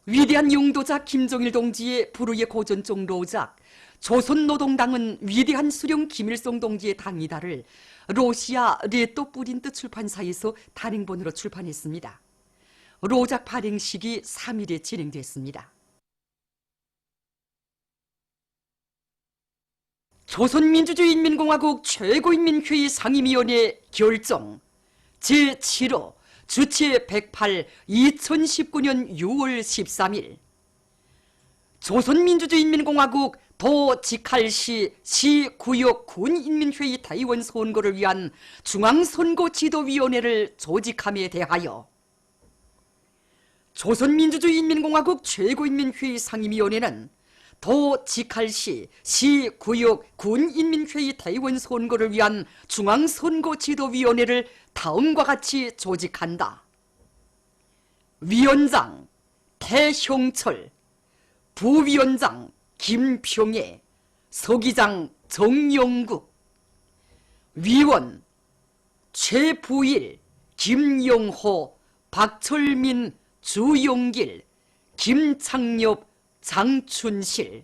위대한 용도자 김정일 동지의 불후의 고전적 로작, 조선노동당은 위대한 수령 김일성 동지의 당이다를 러시아 레토프린트 출판사에서 단행본으로 출판했습니다. 로작 발행식이 3일에 진행됐습니다. 조선민주주의인민공화국 최고인민회의 상임위원회 결정 제7호 주체 108 2019년 6월 13일 조선민주주의인민공화국 도직할시 시구역 군인민회의 대의원 선거를 위한 중앙선거지도위원회를 조직함에 대하여 조선민주주의인민공화국 최고인민회의 상임위원회는 도직할시 시구역 군인민회의 대의원 선거를 위한 중앙선거지도위원회를 다음과 같이 조직한다. 위원장 태형철, 부위원장 김평애, 서기장 정영국, 위원 최부일, 김영호, 박철민, 주용길, 김창엽, 장춘실.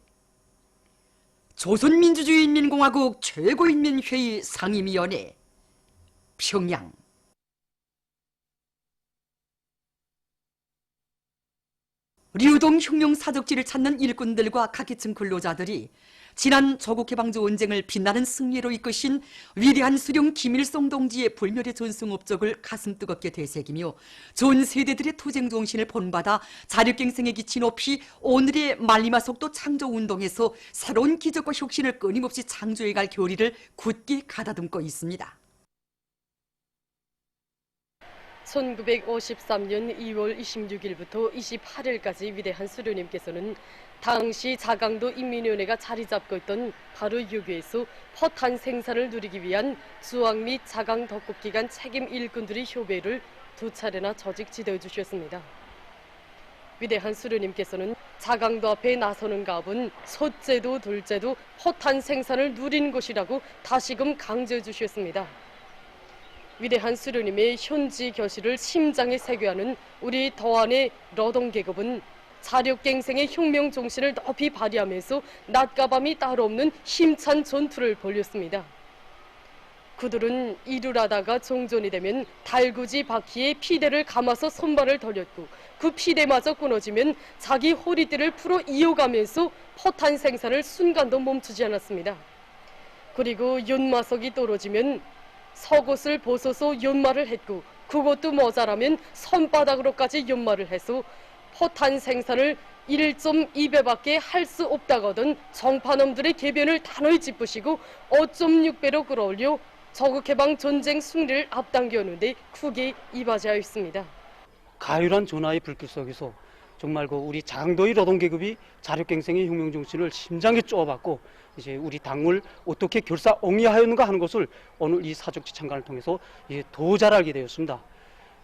조선민주주의인민공화국 최고인민회의 상임위원회 평양. 류동 혁명 사적지를 찾는 일꾼들과 각계층 근로자들이 지난 조국해방전쟁을 빛나는 승리로 이끄신 위대한 수령 김일성 동지의 불멸의 전승 업적을 가슴 뜨겁게 되새기며 전 세대들의 투쟁 정신을 본받아 자력갱생의 기치 높이 오늘의 말리마속도 창조운동에서 새로운 기적과 혁신을 끊임없이 창조해갈 교리를 굳게 가다듬고 있습니다. 1953년 2월 26일부터 28일까지 위대한 수료님께서는 당시 자강도 인민위원회가 자리 잡고 있던 바로 여기에서 포탄 생산을 누리기 위한 수왕 및 자강 덕국기관 책임 일꾼들의 협의를 두 차례나 조직 지도해 주셨습니다. 위대한 수료님께서는 자강도 앞에 나서는 가업은 첫째도 둘째도 포탄 생산을 누린 곳이라고 다시금 강조해 주셨습니다. 위대한 수료님의 현지 교실을 심장에 새겨하는 우리 더안의 노동계급은 자력갱생의 혁명 정신을 높이 발휘하면서 낮과 밤이 따로 없는 힘찬 전투를 벌였습니다. 그들은 일을 하다가 정전이 되면 달구지 바퀴에 피대를 감아서 손발을 돌렸고 그 피대마저 끊어지면 자기 허리띠를 풀어 이어가면서 포탄 생산을 순간도 멈추지 않았습니다. 그리고 연마석이 떨어지면 속옷을 벗어서 연마를 했고 그것도 모자라면 손바닥으로까지 연마를 해서 포탄 생산을 1.2배밖에 할 수 없다거든 정파놈들의 개변을 단호히 짚으시고 5.6배로 끌어올려 조국해방 전쟁 승리를 앞당겨오는데 크게 이바지하였습니다. 가열한 전화의 불길 속에서 정말 우리 자강도의 노동계급이 자력갱생의 혁명 정신을 심장에 쪼아받고 이제 우리 당을 어떻게 결사옹위하였는가 하는 것을 오늘 이 사적지 참관을 통해서 더 잘 알게 되었습니다.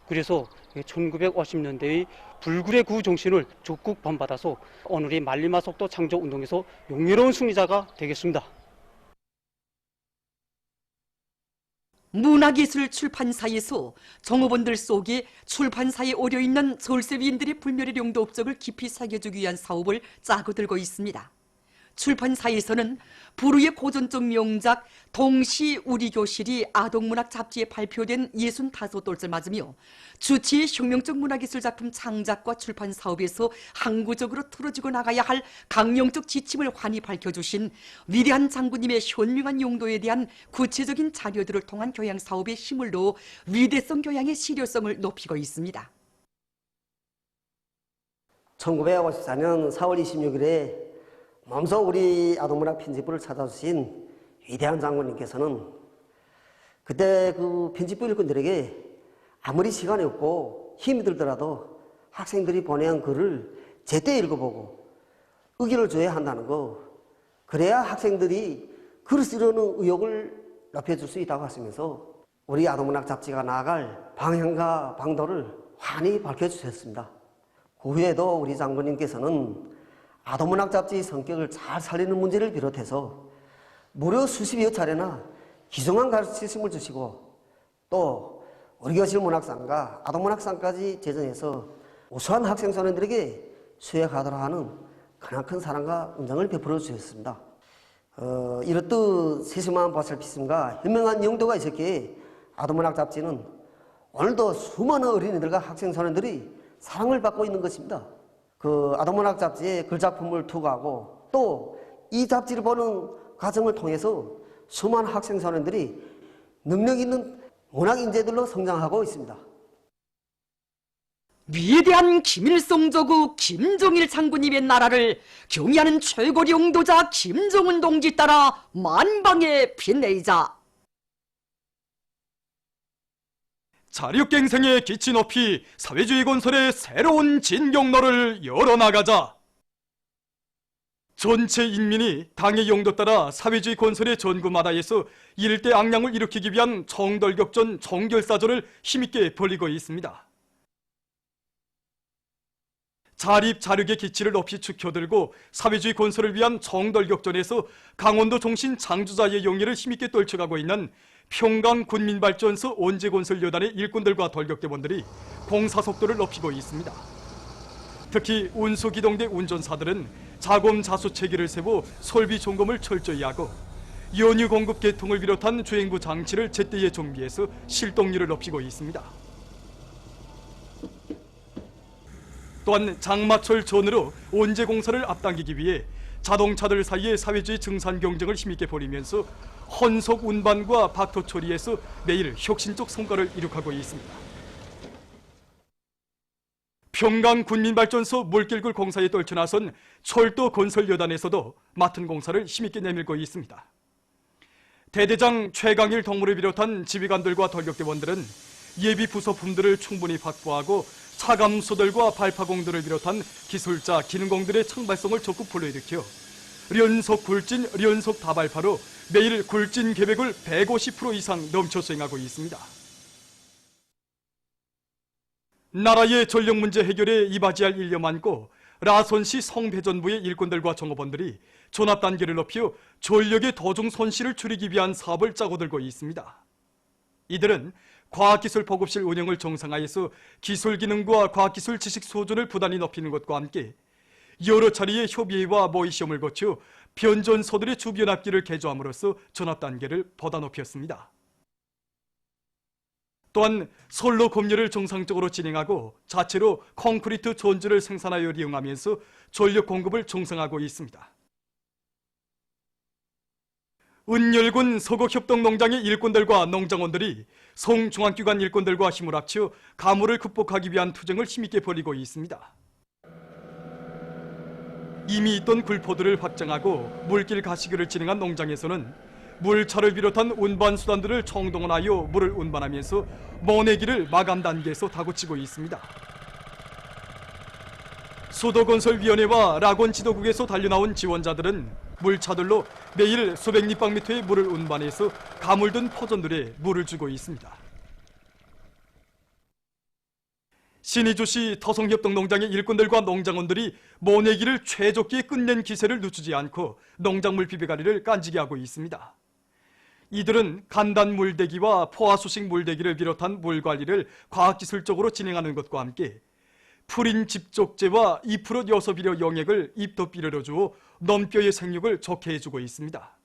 그래서 1950년대의 불굴의 구 정신을 적극 본받아서 오늘의 말리마속도 창조 운동에서 용의로운 승리자가 되겠습니다. 문화예술 출판사에서 종업원들 속에 출판사에 오려있는 절세위인들의 불멸의 용도 업적을 깊이 새겨주기 위한 사업을 짜고 들고 있습니다. 출판사에서는 불후의 고전적 명작 동시 우리 교실이 아동문학 잡지에 발표된 65돌을 맞으며 주치의 혁명적 문화예술 작품 창작과 출판 사업에서 항구적으로 틀어지고 나가야 할 강령적 지침을 환히 밝혀주신 위대한 장군님의 현명한 용도에 대한 구체적인 자료들을 통한 교양 사업에 힘을 넣어 위대성 교양의 실효성을 높이고 있습니다. 1954년 4월 26일에 몸소 우리 아동문학 편집부를 찾아주신 위대한 장군님께서는 그때 그 편집부 일꾼들에게 아무리 시간이 없고 힘이 들더라도 학생들이 보내온 글을 제때 읽어보고 의견을 줘야 한다는 거, 그래야 학생들이 글을 쓰려는 의욕을 높여줄 수 있다고 하시면서 우리 아동문학 잡지가 나아갈 방향과 방도를 환히 밝혀주셨습니다. 그 후에도 우리 장군님께서는 아동문학 잡지 성격을 잘 살리는 문제를 비롯해서 무려 수십여 차례나 기성한 가르치심을 주시고 또 우리 교실 문학상과 아동문학상까지 제정해서 우수한 학생 소년들에게 수행하도록 하는 크나큰 사랑과 은장을 베풀어 주셨습니다. 이렇듯 세심한 보살피심과 현명한 용도가 있었기에 아동문학 잡지는 오늘도 수많은 어린이들과 학생 소년들이 사랑을 받고 있는 것입니다. 그 아동문학 잡지에 글작품을 투고하고 또 이 잡지를 보는 과정을 통해서 수많은 학생 소년들이 능력 있는 문학 인재들로 성장하고 있습니다. 위대한 김일성 조국 김정일 장군님의 나라를 경의하는 최고領導자 김정은 동지 따라 만방에 빛내자. 자력갱생의 기치 높이 사회주의 건설의 새로운 진경로를 열어나가자. 전체 인민이 당의 용도 따라 사회주의 건설의 전구마다에서 일대 악량을 일으키기 위한 정돌격전, 정결사전을 힘있게 벌이고 있습니다. 자립, 자력의 기치를 높이 축혀들고 사회주의 건설을 위한 정돌격전에서 강원도 종신 장주자의 용의를 힘있게 떨쳐가고 있는 평강군민발전소 온재건설여단의 일꾼들과 돌격대원들이 공사 속도를 높이고 있습니다. 특히 운수기동대 운전사들은 자검자수 체계를 세워 설비 점검을 철저히 하고 연유 공급 개통을 비롯한 주행구 장치를 제때에 준비해서 실동률을 높이고 있습니다. 또한 장마철 전으로 온재 공사를 앞당기기 위해 자동차들 사이의 사회주의 증산 경쟁을 힘있게 벌이면서 헌속 운반과 박토 처리에서 매일 혁신적 성과를 이룩하고 있습니다. 평강군민발전소 물길굴 공사에 떨쳐나선 철도 건설여단에서도 맡은 공사를 힘있게 내밀고 있습니다. 대대장 최강일 동무를 비롯한 지휘관들과 돌격대원들은 예비 부속품들을 충분히 확보하고 차감소들과 발파공들을 비롯한 기술자, 기능공들의 창발성을 적극 불러일으켜 연속 굴진, 연속 다발파로 매일 굴진 계획을 150% 이상 넘쳐 수행하고 있습니다. 나라의 전력 문제 해결에 이바지할 일념 안고 라선시 성배전부의 일꾼들과 종업원들이 존합 단계를 높여 전력의 도중 손실을 줄이기 위한 사업을 짜고 들고 있습니다. 이들은 과학기술 보급실 운영을 정상화해서 기술 기능과 과학기술 지식 수준을 부단히 높이는 것과 함께 여러 차례의 협의회와 모의 시험을 거쳐 변전소들의 주변합기를 개조함으로써 전압 단계를 보다 높였습니다. 또한 선로 검열을 정상적으로 진행하고 자체로 콘크리트 전지를 생산하여 이용하면서 전력 공급을 정상화하고 있습니다. 은열군 서곡협동농장의 일꾼들과 농장원들이 성중앙기관 일꾼들과 힘을 합쳐 가물을 극복하기 위한 투쟁을 힘있게 벌이고 있습니다. 이미 있던 굴포들을 확장하고 물길 가시기를 진행한 농장에서는 물차를 비롯한 운반수단들을 총동원하여 물을 운반하면서 모내기를 마감 단계에서 다고치고 있습니다. 수도건설위원회와 락원지도국에서 달려나온 지원자들은 물차들로 매일 수백立方미터의 물을 운반해서 가물든 포전들에 물을 주고 있습니다. 신의주시 터성협동농장의 일꾼들과 농장원들이 모내기를 최적기에 끝낸 기세를 늦추지 않고 농작물 비배가리를 깐지게 하고 있습니다. 이들은 간단 물대기와 포화수식 물대기를 비롯한 물관리를 과학기술적으로 진행하는 것과 함께 풀인 집족제와 2% 여서비료 용액을 입덧비료로 주어 넘뼈의 생육을 좋게 해주고 있습니다.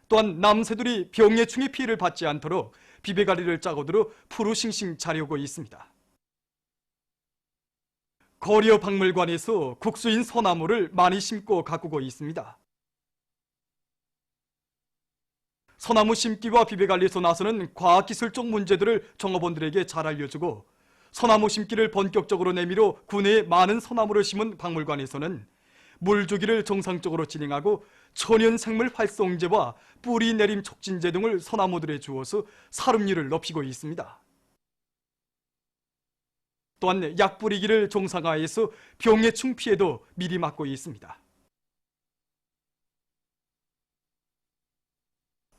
또한 남새들이 병해충의 피해를 받지 않도록 비배가리를 짜고 들어 푸르싱싱 자려고 있습니다. 고려 박물관에서 국수인 소나무를 많이 심고 가꾸고 있습니다. 소나무 심기와 비배관리에서 나서는 과학기술적 문제들을 종업원들에게 잘 알려주고 소나무 심기를 본격적으로 내밀어 구내에 많은 소나무를 심은 박물관에서는 물주기를 정상적으로 진행하고 천연생물 활성제와 뿌리 내림 촉진제 등을 소나무들에 주어서 사lum률을 높이고 있습니다. 또한 약 뿌리기를 정상화해서 병해충 피해도 미리 막고 있습니다.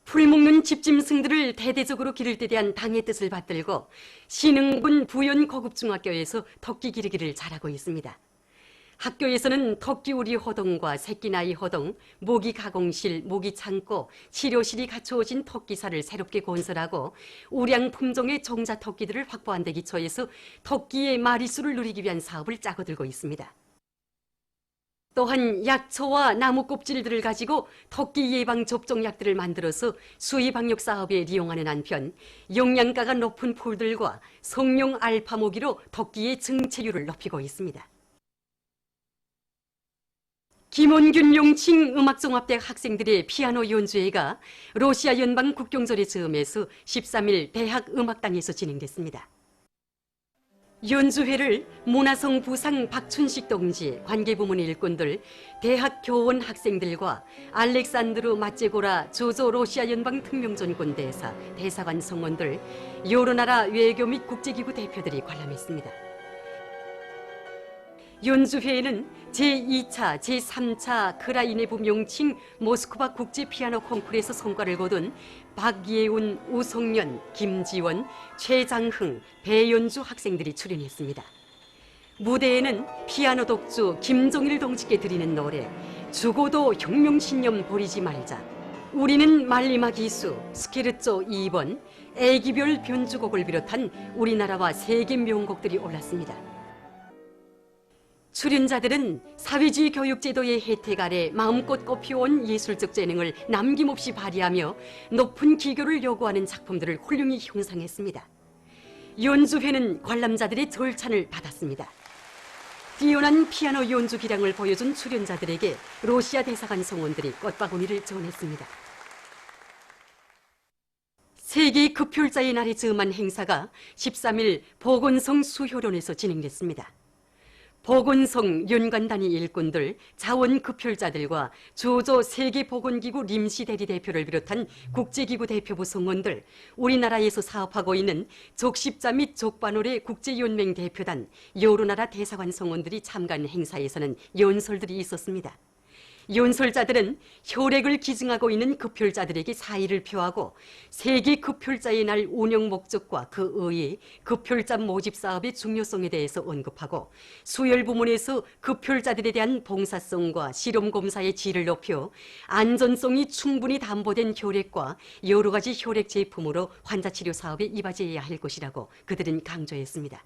풀 먹는 집짐승들을 대대적으로 기를 때 대한 당의 뜻을 받들고 신흥군 부연고급중학교에서 토끼 기르기를 잘하고 있습니다. 학교에서는 토끼우리 호동과 새끼나이 호동, 모기 가공실, 모기 창고, 치료실이 갖춰진 토끼사를 새롭게 건설하고 우량 품종의 종자 토끼들을 확보한 데 기초해서 토끼의 마리수를 누리기 위한 사업을 짜고 들고 있습니다. 또한 약초와 나무 껍질들을 가지고 토끼 예방 접종약들을 만들어서 수의 방역 사업에 이용하는 한편 영양가가 높은 풀들과 성룡 알파 모기로 토끼의 증체율을 높이고 있습니다. 김원균 용칭 음악종합대학 학생들의 피아노 연주회가 러시아 연방 국경절에 즈음해서 13일 대학 음악당에서 진행됐습니다. 연주회를 문화성 부상 박춘식 동지, 관계부문 일꾼들, 대학 교원 학생들과 알렉산드르 마제고라 조조 러시아 연방 특명전권 대사, 대사관 성원들, 여러 나라 외교 및 국제기구 대표들이 관람했습니다. 연주회에는 제2차, 제3차 크라이네브 명칭 모스크바 국제피아노 콩쿠르에서 성과를 거둔 박예운, 우성년, 김지원, 최장흥, 배연주 학생들이 출연했습니다. 무대에는 피아노 독주 김종일 동지께 드리는 노래 죽어도 혁명신념 버리지 말자, 우리는 말리마 기수, 스케르초 2번, 애기별 변주곡을 비롯한 우리나라와 세계 명곡들이 올랐습니다. 출연자들은 사회주의 교육제도의 혜택 아래 마음껏 꽃피워온 예술적 재능을 남김없이 발휘하며 높은 기교를 요구하는 작품들을 훌륭히 형상했습니다. 연주회는 관람자들의 절찬을 받았습니다. 뛰어난 피아노 연주 기량을 보여준 출연자들에게 러시아 대사관 성원들이 꽃바구니를 전했습니다. 세계 급혈자의 날에 즈음한 행사가 13일 보건성 수효론에서 진행됐습니다. 보건성 연관단위 일꾼들, 자원급혈자들과 조조 세계보건기구 림시 대리 대표를 비롯한 국제기구 대표부 성원들, 우리나라에서 사업하고 있는 족십자 및 족반올의 국제연맹 대표단, 여러 나라 대사관 성원들이 참가한 행사에서는 연설들이 있었습니다. 연설자들은 혈액을 기증하고 있는 급혈자들에게 사의를 표하고 세계 급혈자의 날 운영 목적과 그 의의, 급혈자 모집 사업의 중요성에 대해서 언급하고 수혈 부문에서 급혈자들에 대한 봉사성과 실험 검사의 질을 높여 안전성이 충분히 담보된 혈액과 여러 가지 혈액 제품으로 환자 치료 사업에 이바지해야 할 것이라고 그들은 강조했습니다.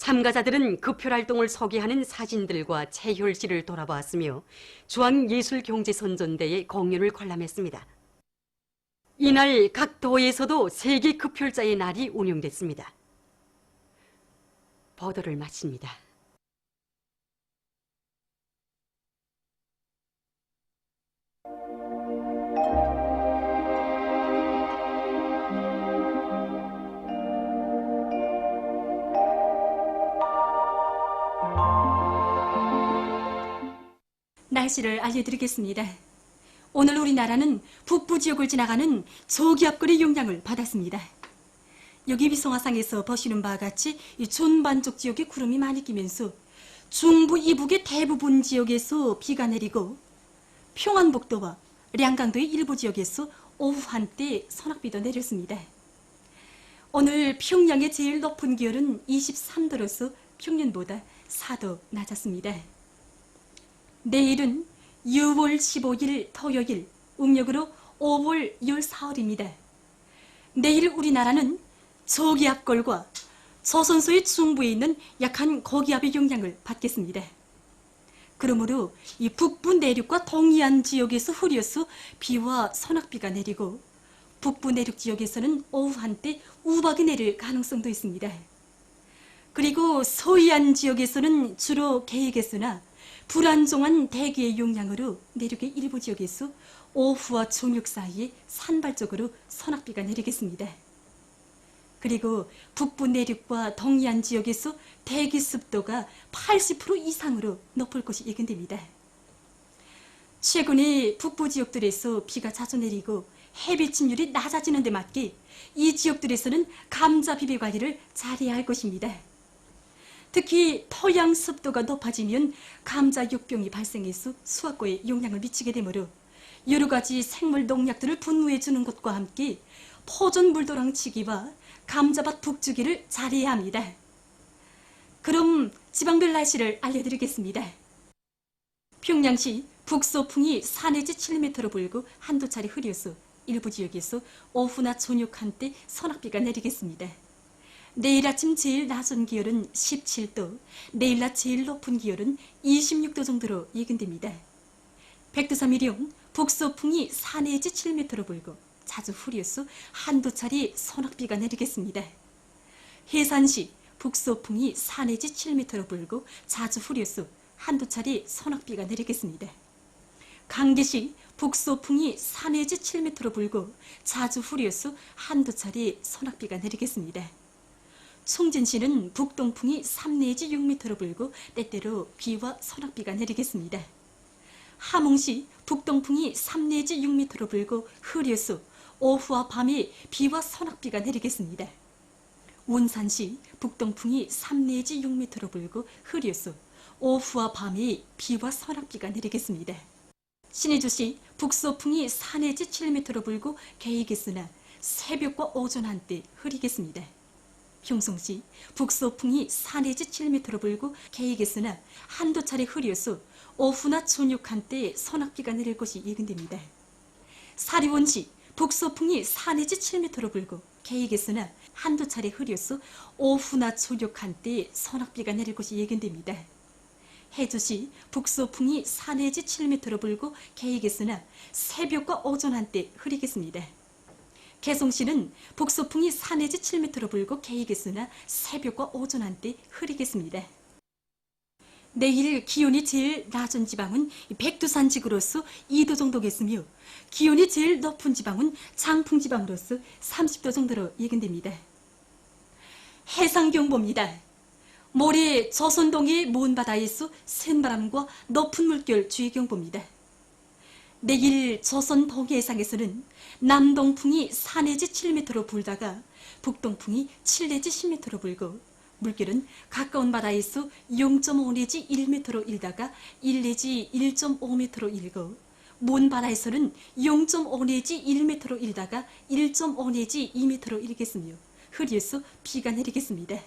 참가자들은 급혈활동을 소개하는 사진들과 체혈지를 돌아보았으며 중앙예술경제선전대의 공연을 관람했습니다. 이날 각 도에서도 세계 급혈자의 날이 운영됐습니다. 보도를 마칩니다. 날씨를 알려드리겠습니다. 오늘 우리나라는 북부 지역을 지나가는 저기압골의 영향을 받았습니다. 여기 위성화상에서 보시는 바와 같이 이 존반쪽 지역에 구름이 많이 끼면서 중부 이북의 대부분 지역에서 비가 내리고 평안북도와 량강도의 일부 지역에서 오후 한때 소낙비도 내렸습니다. 오늘 평양의 제일 높은 기온은 23도로서 평년보다 4도 낮았습니다. 내일은 6월 15일 토요일, 음력으로 5월 14일입니다. 내일 우리나라는 저기압골과 조선소의 중부에 있는 약한 고기압의 영향을 받겠습니다. 그러므로 이 북부 내륙과 동해안 지역에서 흐려서 비와 소낙비가 내리고 북부 내륙 지역에서는 오후 한때 우박이 내릴 가능성도 있습니다. 그리고 서해안 지역에서는 주로 계획했으나 불안정한 대기의 영향으로 내륙의 일부 지역에서 오후와 저녁 사이에 산발적으로 소낙비가 내리겠습니다. 그리고 북부 내륙과 동해안 지역에서 대기 습도가 80% 이상으로 높을 것이 예견됩니다. 최근에 북부 지역들에서 비가 자주 내리고 해비 침률이 낮아지는 데 맞게 이 지역들에서는 감자 비배 관리를 잘해야 할 것입니다. 특히 토양 습도가 높아지면 감자 육병이 발생해서 수확고에 영향을 미치게 되므로 여러 가지 생물 농약들을 분무해 주는 것과 함께 포전 물도랑치기와 감자밭 북주기를 잘해야 합니다. 그럼 지방별 날씨를 알려드리겠습니다. 평양시 북서풍이 4 내지 7m로 불고 한두 차례 흐려서 일부 지역에서 오후나 저녁 한때 소낙비가 내리겠습니다. 내일 아침 제일 낮은 기온은 17도, 내일 낮 제일 높은 기온은 26도 정도로 예견됩니다. 백두산미령 북서풍이 4 내지 7m로 불고 자주 후리어서 한두 차례 소낙비가 내리겠습니다. 해산시 북서풍이 4 내지 7m로 불고 자주 후리어서 한두 차례 소낙비가 내리겠습니다. 강계시 북서풍이 4 내지 7m로 불고 자주 후리어서 한두 차례 소낙비가 내리겠습니다. 송진시는 북동풍이 3 내지 6m로 불고 때때로 비와 소낙비가 내리겠습니다. 함흥시 북동풍이 3 내지 6m로 불고 흐려서 오후와 밤에 비와 소낙비가 내리겠습니다. 운산시 북동풍이 3 내지 6m로 불고 흐려서 오후와 밤에 비와 소낙비가 내리겠습니다. 신의주시 북서풍이 4 내지 7m로 불고 개이겠으나 새벽과 오전 한때 흐리겠습니다. 형성시 북서풍이 4 내지 7m로 불고 개이겠으나 한두 차례 흐려서 오후나 저녁 한때 소낙비가 내릴 것이 예견됩니다. 사리원시 북서풍이 4 내지 7m로 불고 개이겠으나 한두 차례 흐려서 오후나 저녁 한때 소낙비가 내릴 것이 예견됩니다. 해주시 북서풍이 4 내지 7m로 불고 개이겠으나 새벽과 오전 한때 흐리겠습니다. 개성시는 북서풍이 4 내지 7m로 불고 개이겠으나 새벽과 오전 한때 흐리겠습니다. 내일 기온이 제일 낮은 지방은 백두산 지구로서 2도 정도겠으며 기온이 제일 높은 지방은 장풍 지방으로서 30도 정도로 예견됩니다. 해상경보입니다. 모레 조선동해 먼 바다에서 센 바람과 높은 물결 주의경보입니다. 내일 조선 동해상에서는 남동풍이 4 내지 7m로 불다가 북동풍이 7 내지 10m로 불고 물결은 가까운 바다에서 0.5 내지 1m로 일다가 1 내지 1.5m로 일고 먼 바다에서는 0.5 내지 1m로 일다가 1.5 내지 2m로 일겠으며 흐려서 비가 내리겠습니다.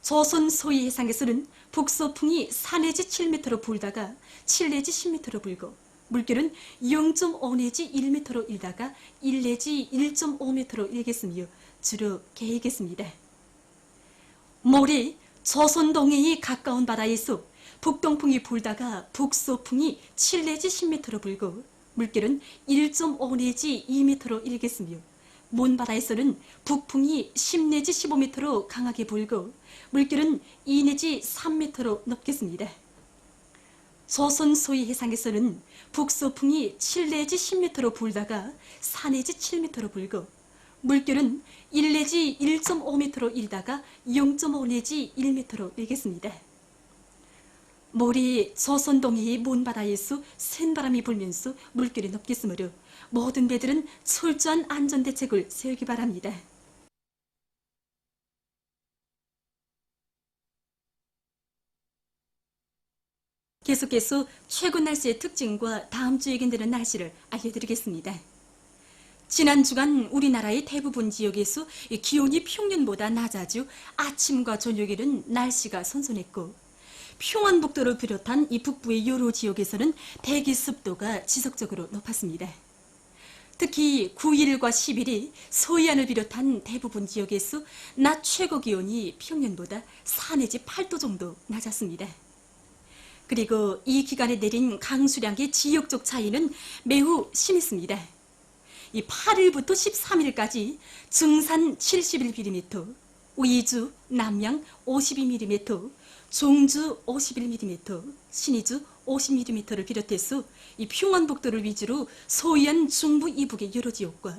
조선 소위 해상에서는 북서풍이 4 내지 7m로 불다가 7 내지 10m로 불고 물결은 0.5 내지 1m로 일다가 1 내지 1.5m로 일겠으며 주로 개이겠습니다. 모레 조선 동해에 가까운 바다에서 북동풍이 불다가 북서풍이 7 내지 10m로 불고 물결은 1.5 내지 2m로 일겠으며 먼 바다에서는 북풍이 10 내지 15m로 강하게 불고 물결은 2 내지 3m로 높겠습니다. 조선 소위 해상에서는 북서풍이 7 내지 10m로 불다가 4 내지 7m로 불고 물결은 1 내지 1.5m로 일다가 0.5 내지 1m로 일겠습니다. 모레 조선 동해의 먼 바다에서 센 바람이 불면서 물결이 높겠으므로 모든 배들은 철저한 안전대책을 세우기 바랍니다. 계속해서 최근 날씨의 특징과 다음 주 예견되는 날씨를 알려드리겠습니다. 지난 주간 우리나라의 대부분 지역에서 기온이 평년보다 낮아져 아침과 저녁에는 날씨가 선선했고 평안북도를 비롯한 이 북부의 여러 지역에서는 대기 습도가 지속적으로 높았습니다. 특히 9일과 10일이 서해안을 비롯한 대부분 지역에서 낮 최고 기온이 평년보다 4 내지 8도 정도 낮았습니다. 그리고 이 기간에 내린 강수량의 지역적 차이는 매우 심했습니다. 이 8일부터 13일까지 증산 71mm, 의주, 남양 52mm, 종주 51mm, 신의주 50mm를 비롯해서 이 평안북도를 위주로 서해안 중부 이북의 여러 지역과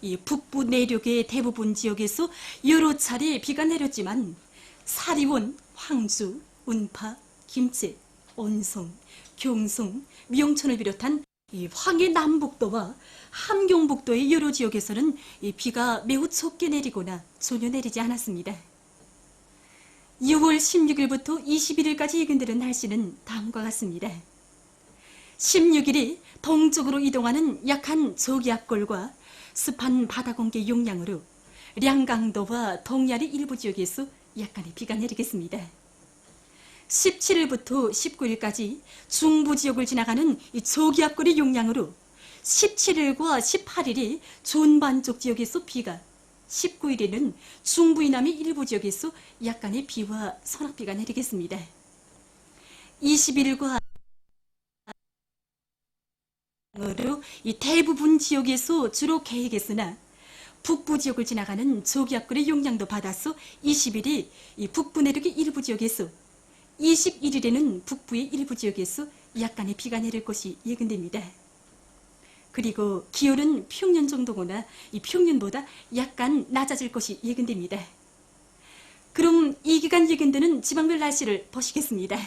이 북부 내륙의 대부분 지역에서 여러 차례 비가 내렸지만 사리원, 황주, 운파, 김제, 온성, 경성, 명천을 비롯한 이 황해 남북도와 함경북도의 여러 지역에서는 이 비가 매우 적게 내리거나 전혀 내리지 않았습니다. 6월 16일부터 21일까지 예견되는 날씨는 다음과 같습니다. 16일이 동쪽으로 이동하는 약한 저기압골과 습한 바다 공기 용량으로 량강도와 동해안의 일부 지역에서 약간의 비가 내리겠습니다. 17일부터 19일까지 중부 지역을 지나가는 이 저기압골의 용량으로 17일과 18일이 존반쪽 지역에서 비가, 19일에는 중부 이남의 일부 지역에서 약간의 비와 소낙비가 내리겠습니다. 20일과 으로 이 대부분 지역에서 주로 개겠으나 북부 지역을 지나가는 저기압골의 용량도 받아서 20일이 이 북부 내륙의 일부 지역에서 21일에는 북부의 일부 지역에서 약간의 비가 내릴 것이 예견됩니다. 그리고 기온은 평년 정도거나 이 평년보다 약간 낮아질 것이 예견됩니다. 그럼 이 기간 예견되는 지방별 날씨를 보시겠습니다.